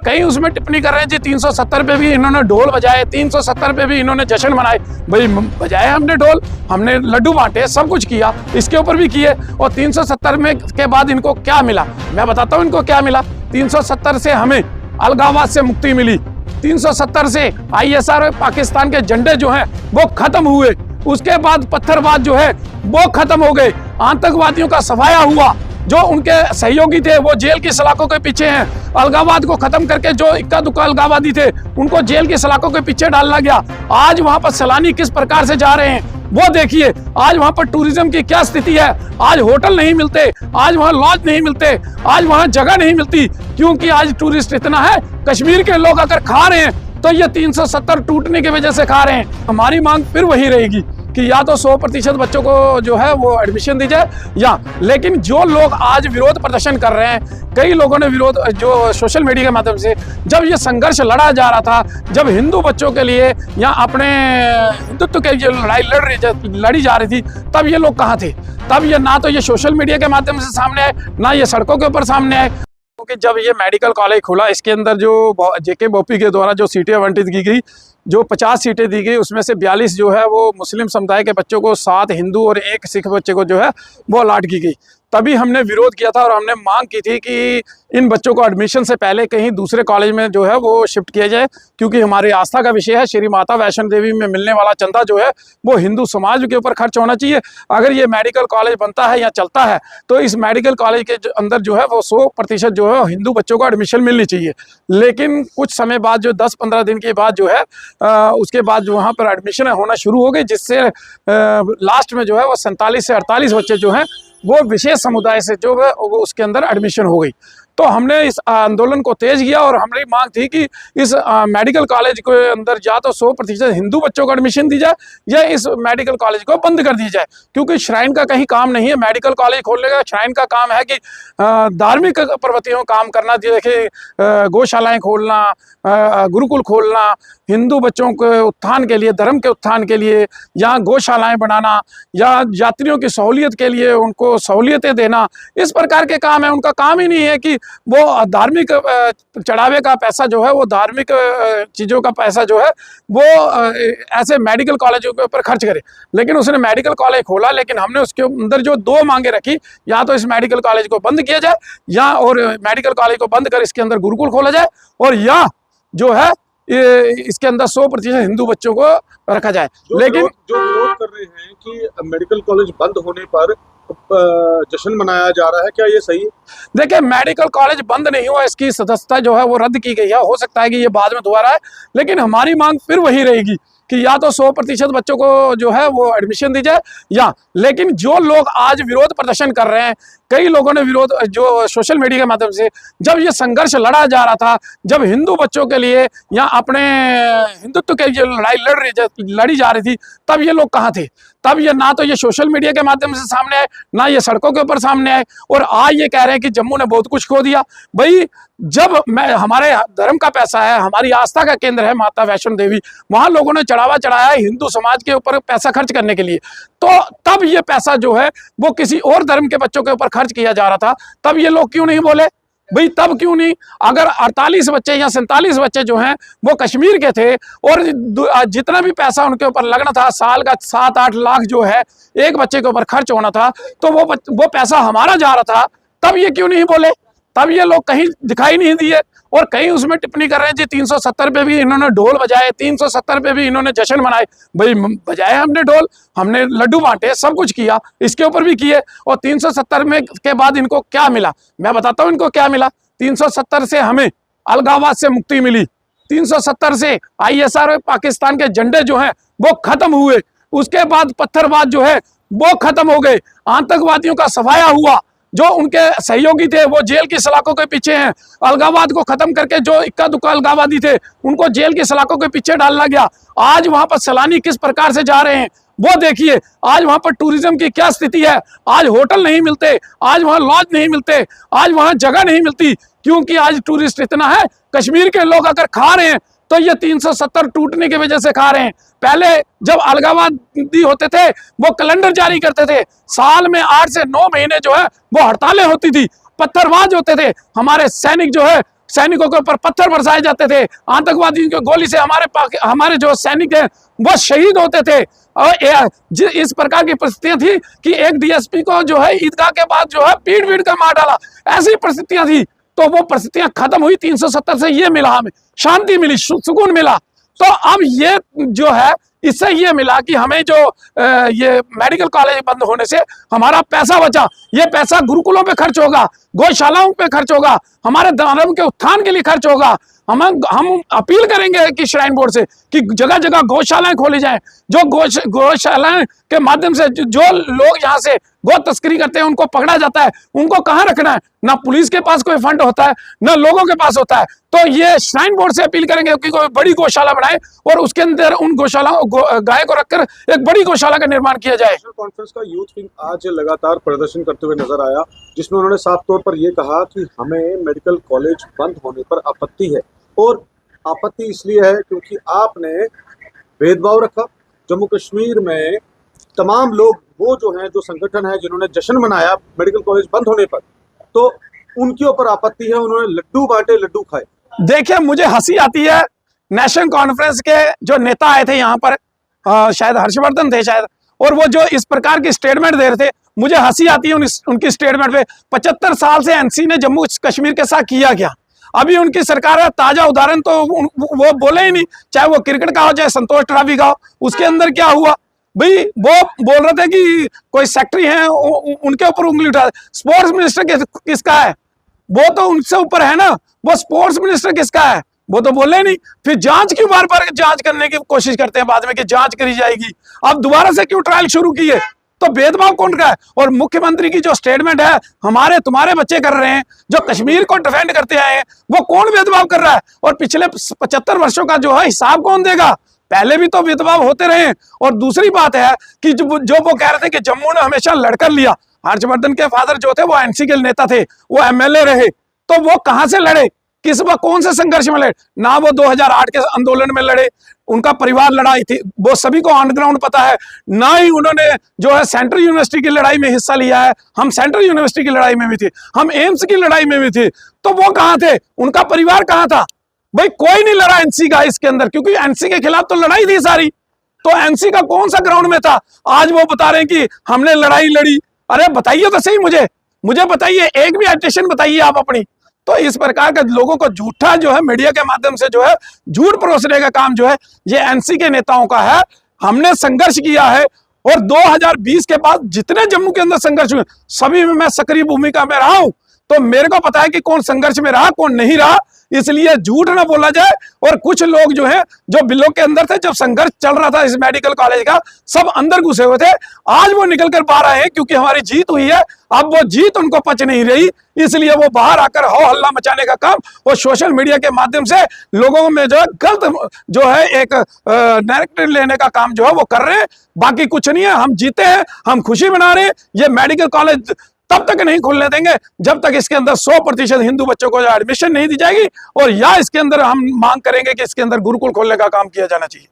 कई उसमें टिप्पणी कर रहे हैं जी 370 पे भी इन्होंने ढोल बजाए, 370 पे भी इन्होंने जश्न मनाए। भाई बजाए हमने ढोल, हमने लड्डू बांटे, सब कुछ किया, इसके ऊपर भी किए। और 370 में के बाद इनको क्या मिला, मैं बताता हूँ इनको क्या मिला। 370 से हमें अलगाववाद से मुक्ति मिली, 370 से ISR पाकिस्तान के झंडे जो हैं वो खत्म हुए, उसके बाद पत्थरबाज जो है वो खत्म हो गए, आतंकवादियों का सफाया हुआ, जो उनके सहयोगी थे वो जेल की सलाखों के पीछे हैं। अलगाववाद को खत्म करके जो इक्का दुक्का अलगाववादी थे उनको जेल की सलाखों के पीछे डाला गया। आज वहां पर सैलानी किस प्रकार से जा रहे हैं वो देखिए। आज वहां पर टूरिज्म की क्या स्थिति है, आज होटल नहीं मिलते, आज वहां लॉज नहीं मिलते, आज वहां जगह नहीं मिलती, क्योंकि आज टूरिस्ट इतना है। कश्मीर के लोग अगर खा रहे हैं तो ये 370 टूटने की वजह से खा रहे हैं। हमारी मांग फिर वही रहेगी कि या तो 100% बच्चों को जो है वो एडमिशन दी जाए, या लेकिन जो लोग आज विरोध प्रदर्शन कर रहे हैं, कई लोगों ने विरोध जो सोशल मीडिया के माध्यम से, जब ये संघर्ष लड़ा जा रहा था, जब हिंदू बच्चों के लिए या अपने हिंदुत्व के लिए लड़ाई लड़ी जा रही थी, तब ये लोग कहाँ थे? तब ये ना तो ये सोशल मीडिया के माध्यम से सामने आए, ना ये सड़कों के ऊपर सामने आए। क्योंकि जब ये मेडिकल कॉलेज खुला, इसके अंदर जो JK बोपी के द्वारा जो सीटें आवंटित की गई, जो 50 सीटें दी गई, उसमें से 42 जो है वो मुस्लिम समुदाय के बच्चों को, 7 हिंदू और 1 सिख बच्चे को जो है वो अलाट की गई। तभी हमने विरोध किया था और हमने मांग की थी कि इन बच्चों को एडमिशन से पहले कहीं दूसरे कॉलेज में जो है वो शिफ्ट किया जाए, क्योंकि हमारी आस्था का विषय है। श्री माता वैष्णो देवी में मिलने वाला चंदा जो है वो हिंदू समाज के ऊपर खर्च होना चाहिए। अगर ये मेडिकल कॉलेज बनता है या चलता है तो इस मेडिकल कॉलेज के अंदर जो है वो 100% जो है हिंदू बच्चों को एडमिशन मिलनी चाहिए। लेकिन कुछ समय बाद, जो 10-15 दिन के बाद जो है उसके बाद जो वहाँ पर एडमिशन होना शुरू हो गई, जिससे लास्ट में जो है वो 47 से 48 बच्चे जो हैं वो विशेष समुदाय से जो है उसके अंदर एडमिशन हो गई। तो हमने इस आंदोलन को तेज किया और हमारी मांग थी कि इस मेडिकल कॉलेज के अंदर या तो 100% हिंदू बच्चों को एडमिशन दी जाए, या इस मेडिकल कॉलेज को बंद कर दी जाए। क्योंकि श्राइन का कहीं काम नहीं है मेडिकल कॉलेज खोलने का। श्राइन का काम है कि धार्मिक प्रवृत्तियों काम करना, देखिए गौशालाएं खोलना, गुरुकुल खोलना, हिंदू बच्चों के उत्थान के लिए, धर्म के उत्थान के लिए, या गौशालाएं बनाना, या यात्रियों की सहूलियत के लिए उनको सहूलियतें देना, इस प्रकार के काम है। उनका काम ही नहीं है कि वो धार्मिक चढ़ावे का पैसा जो है, वो धार्मिक चीज़ों का पैसा जो है वो ऐसे मेडिकल कॉलेजों के ऊपर खर्च करे। लेकिन उसने मेडिकल कॉलेज खोला, लेकिन हमने उसके अंदर जो 2 मांगे रखी, या तो इस मेडिकल कॉलेज को बंद किया जाए, या और मेडिकल कॉलेज को बंद कर इसके अंदर गुरुकुल खोला जाए, और या जो है इसके अंदर 100% हिंदू बच्चों को रखा जाए। लेकिन जो विरोध कर रहे हैं कि मेडिकल कॉलेज बंद होने पर जश्न मनाया जा रहा है, क्या ये सही है? देखिए, मेडिकल कॉलेज बंद नहीं हुआ, इसकी सदस्यता जो है वो रद्द की गई है। हो सकता है कि ये बाद में दोबारा है, लेकिन हमारी मांग फिर वही रहेगी कि या तो 100% बच्चों को जो है वो एडमिशन दी जाए, या लेकिन जो लोग आज विरोध प्रदर्शन कर रहे हैं, कई लोगों ने विरोध जो सोशल मीडिया के माध्यम से, जब ये संघर्ष लड़ा जा रहा था, जब हिंदू बच्चों के लिए या अपने हिंदुत्व के लिए लड़ाई लड़ी जा रही थी, तब ये लोग कहाँ थे? तब ये ना तो ये सोशल मीडिया के माध्यम से सामने आए, ना ये सड़कों के ऊपर सामने आए, और आज ये कह रहे हैं कि जम्मू ने बहुत कुछ खो दिया। भाई, जब हमारे धर्म का पैसा है, हमारी आस्था का केंद्र है माता वैष्णो देवी, वहां लोगों ने चढ़ावा चढ़ाया है हिंदू समाज के ऊपर पैसा खर्च करने के लिए, तो तब ये पैसा जो है वो किसी और धर्म के बच्चों के ऊपर खर्च किया जा रहा था। तब ये लोग क्यों नहीं बोले? भाई तब क्यों नहीं? अगर 48 बच्चे या 47 बच्चे जो हैं वो कश्मीर के थे, और जितना भी पैसा उनके ऊपर लगना था, साल का 7-8 लाख जो है एक बच्चे के ऊपर खर्च होना था, तो वो पैसा हमारा जा रहा था, तब ये क्यों नहीं बोले? तब ये लोग कहीं दिखाई नहीं दिए, और कहीं उसमें टिप्पणी कर रहे हैं जी 370 पे भी इन्होंने ढोल बजाए, 370 पे भी इन्होंने जश्न मनाए। भाई बजाए हमने ढोल, हमने लड्डू बांटे, सब कुछ किया, इसके ऊपर भी किए। और 370 में के बाद इनको क्या मिला, मैं बताता हूँ इनको क्या मिला। 370 से हमें अलगाववाद से मुक्ति मिली, 370 से ISR पाकिस्तान के झंडे जो हैं वो खत्म हुए, उसके बाद पत्थरबाज जो है वो खत्म हो गए, आतंकवादियों का सफाया हुआ, जो उनके सहयोगी थे वो जेल की सलाखों के पीछे हैं। अलगाववाद को खत्म करके जो इक्का दुक्का अलगाववादी थे उनको जेल की सलाखों के पीछे डाला गया। आज वहां पर सैलानी किस प्रकार से जा रहे हैं वो देखिए। आज वहां पर टूरिज्म की क्या स्थिति है, आज होटल नहीं मिलते, आज वहां लॉज नहीं मिलते, आज वहां जगह नहीं मिलती, क्योंकि आज टूरिस्ट इतना है। कश्मीर के लोग अगर खा रहे हैं तो ये 370 टूटने की वजह से खा रहे हैं। पहले जब अलगाववादी होते थे वो कैलेंडर जारी करते थे, साल में 8 से 9 महीने जो है वो हड़तालें होती थी, पत्थरबाज होते थे, हमारे सैनिक जो है सैनिकों के ऊपर पत्थर बरसाए जाते थे, आतंकवादियों की गोली से हमारे जो सैनिक हैं वो शहीद होते थे। और इस प्रकार की परिस्थितियां थी कि एक डीएसपी को जो है ईदगाह के बाद जो है पीट कर मार डाला, ऐसी परिस्थितियां थी। तो वो परिस्थितियां खत्म हुई 370 से, ये मिला हमें, शांति मिली, सुकून मिला। तो अब ये जो है इससे ये मिला कि हमें जो ये मेडिकल कॉलेज बंद होने से हमारा पैसा बचा, ये पैसा गुरुकुलों पे खर्च होगा, गौशालाओं पे खर्च होगा, हमारे धर्म के उत्थान के लिए खर्च होगा। हम अपील करेंगे कि श्राइन बोर्ड से कि जगह जगह गौशालाएं खोली जाएं। जो गौशालाएं के माध्यम से जो लोग यहाँ से गौ तस्करी करते हैं उनको पकड़ा जाता है, उनको कहाँ रखना है? ना पुलिस के पास कोई फंड होता है, ना लोगों के पास होता है। तो ये श्राइन बोर्ड से अपील करेंगे कि कोई बड़ी गौशाला बनाए और उसके अंदर उन गौशालाओं गाय को रखकर एक बड़ी गौशाला का निर्माण किया जाए। नेशनल कॉन्फ्रेंस का यूथ विंग आज लगातार प्रदर्शन करते हुए नजर आया, जिसमें उन्होंने साफ तौर पर यह कहा कि हमें मेडिकल कॉलेज बंद होने पर आपत्ति है, और आपत्ति इसलिए है क्योंकि आपने भेदभाव रखा। जम्मू कश्मीर में तमाम लोग वो जो हैं, जो संगठन है जिन्होंने जश्न मनाया मेडिकल कॉलेज बंद होने पर, तो उनके ऊपर आपत्ति है, उन्होंने लड्डू बांटे, लड्डू खाए। देखिए, मुझे हंसी आती है, नेशनल कॉन्फ्रेंस के जो नेता आए थे यहाँ पर, शायद हर्षवर्धन थे शायद, और वो जो इस प्रकार की स्टेटमेंट दे रहे थे, मुझे हंसी आती है उनकी स्टेटमेंट पे। 75 साल से एनसी ने जम्मू कश्मीर के साथ किया क्या? अभी उनकी सरकार है, ताजा उदाहरण तो वो बोले ही नहीं, चाहे वो क्रिकेट का हो चाहे संतोष ट्रॉफी का हो। उसके अंदर क्या हुआ भाई? वो बोल रहे थे कि कोई सेक्रेटरी है उनके ऊपर उंगली उठा। स्पोर्ट्स मिनिस्टर किसका है? वो तो उनसे ऊपर है ना, वो स्पोर्ट्स मिनिस्टर किसका है? वो तो बोले नहीं। फिर जांच क्यों बार बार जांच करने की कोशिश करते हैं बाद में कि जांच करी जाएगी? अब दोबारा से क्यों ट्रायल शुरू की है? तो भेदभाव कौन का है? और मुख्यमंत्री की जो स्टेटमेंट है, हमारे तुम्हारे बच्चे कर रहे हैं, जो कश्मीर को डिफेंड करते आए हैं, वो कौन भेदभाव कर रहा है? और पिछले 75 वर्षों का जो है हिसाब कौन देगा? पहले भी तो भेदभाव होते रहे। और दूसरी बात है कि जो वो कह रहे थे कि जम्मू ने हमेशा लड़कर लिया, हर्षवर्धन के फादर जो थे वो एनसी के नेता थे, वो एमएलए रहे, तो वो कहां से लड़े? किस वक्त कौन से संघर्ष में लड़े? ना वो 2008 के आंदोलन में लड़े, उनका परिवार लड़ाई थी, वो सभी को ऑन ग्राउंड पता है। ना ही उन्होंने जो है सेंट्रल यूनिवर्सिटी की लड़ाई में हिस्सा लिया है। हम सेंट्रल यूनिवर्सिटी की लड़ाई में भी थे, हम एम्स की लड़ाई में भी थे, तो वो कहां थे? उनका परिवार कहां था? भाई कोई नहीं लड़ा एनसी का इसके अंदर, क्योंकि एनसी के खिलाफ तो लड़ाई थी सारी। तो एनसी का कौन सा ग्राउंड में था? आज वो बता रहे हैं कि हमने लड़ाई लड़ी। अरे बताइए तो सही, मुझे बताइए, एक भी एटेंशन बताइए आप अपनी। तो इस प्रकार का लोगों को झूठा जो है मीडिया के माध्यम से जो है झूठ परोसने का काम जो है ये एनसी के नेताओं का है। हमने संघर्ष किया है, और 2020 के बाद जितने जम्मू के अंदर संघर्ष हुए सभी में मैं सक्रिय भूमिका में रहा हूं। तो मेरे को पता है कि कौन संघर्ष में रहा, कौन नहीं रहा, इसलिए झूठ ना बोला जाए। और कुछ लोग जो है, जो बिलों के अंदर थे, जब संघर्ष चल रहा था इस मेडिकल कॉलेज का, सब अंदर घुसे हुए थे। आज वो निकल कर बाहर आए हैं क्योंकि हमारी जीत हुई है। अब वो जीत उनको पच नहीं रही, इसलिए वो बाहर आकर हो हल्ला मचाने का काम और सोशल मीडिया के माध्यम से लोगों में जो है गलत जो है एक नैरेटिव लेने का काम जो है वो कर रहे हैं। बाकी कुछ नहीं है, हम जीते हैं, हम खुशी मना रहे हैं। ये मेडिकल कॉलेज तब तक नहीं खुलने देंगे जब तक इसके अंदर 100% हिंदू बच्चों को एडमिशन नहीं दी जाएगी, और या इसके अंदर हम मांग करेंगे कि इसके अंदर गुरुकुल खोलने का काम किया जाना चाहिए।